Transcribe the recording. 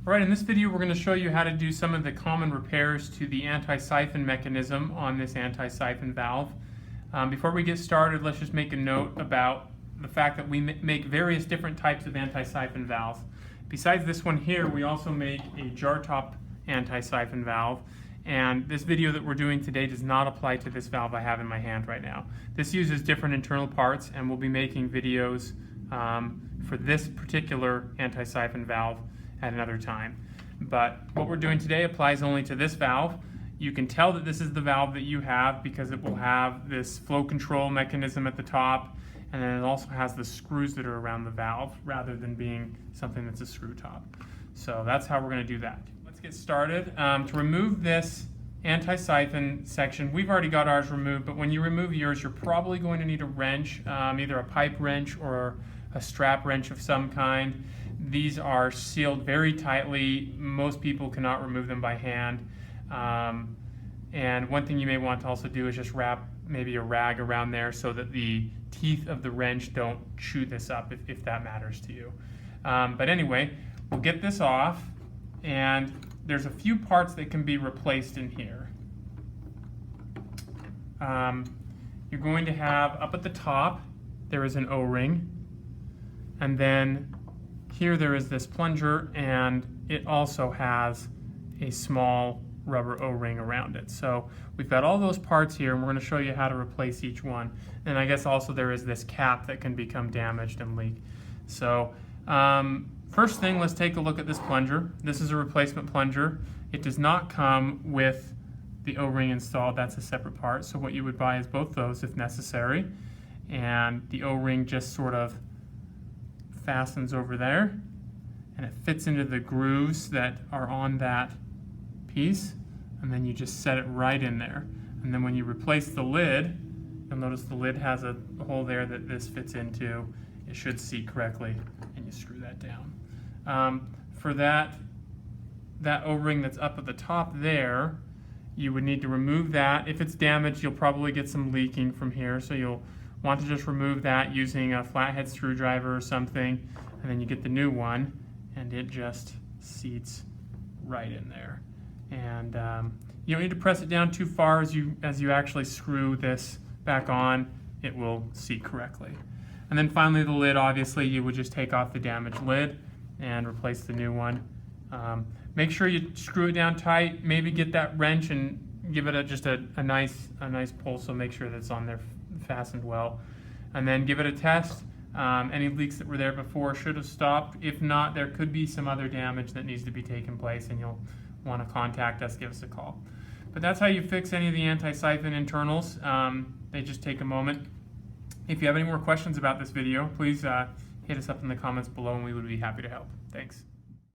Alright, in this video we're going to show you how to do some of the common repairs to the anti-siphon mechanism on this anti-siphon valve. Before we get started, let's just make a note about the fact that we make various different types of anti-siphon valves. Besides this one here, we also make a jar top anti-siphon valve, and this video that we're doing today does not apply to this valve I have in my hand right now. This uses different internal parts, and we'll be making videos for this particular anti-siphon valve at another time. But what we're doing today applies only to this valve. You can tell that this is the valve that you have because it will have this flow control mechanism at the top, and then it also has the screws that are around the valve rather than being something that's a screw top. So that's how we're going to do that. Let's get started. To remove this anti-siphon section, we've already got ours removed, but when you remove yours, you're probably going to need a wrench, either a pipe wrench or a strap wrench of some kind. These are sealed very tightly. Most people cannot remove them by hand. And one thing you may want to also do is just wrap maybe a rag around there so that the teeth of the wrench don't chew this up if that matters to you. But anyway, we'll get this off, and there's a few parts that can be replaced in here. You're going to have, up at the top, there is an O-ring, and then here there is this plunger, and it also has a small rubber O-ring around it. So we've got all those parts here, and we're going to show you how to replace each one. And I guess also there is this cap that can become damaged and leak. So first thing, let's take a look at this plunger. This is a replacement plunger. It does not come with the O-ring installed. That's a separate part. So what you would buy is both those if necessary. And the O-ring just sort of fastens over there, and it fits into the grooves that are on that piece, and then you just set it right in there. And then when you replace the lid, you'll notice the lid has a hole there that this fits into. It should seat correctly, and you screw that down. For that O-ring that's up at the top there, you would need to remove that. If it's damaged, you'll probably get some leaking from here, so you'll want to just remove that using a flathead screwdriver or something, and then you get the new one, and it just seats right in there. And you don't need to press it down too far as you actually screw this back on. It will seat correctly. And then finally the lid, obviously you would just take off the damaged lid and replace the new one. Make sure you screw it down tight. Maybe get that wrench and give it just a nice pull, so make sure that it's on there fastened well, and then give it a test. Any leaks that were there before should have stopped. If not, there could be some other damage that needs to be taken place, and you'll want to contact us, give us a call. But that's how you fix any of the anti-siphon internals. They just take a moment. If you have any more questions about this video, please hit us up in the comments below, and we would be happy to help. Thanks.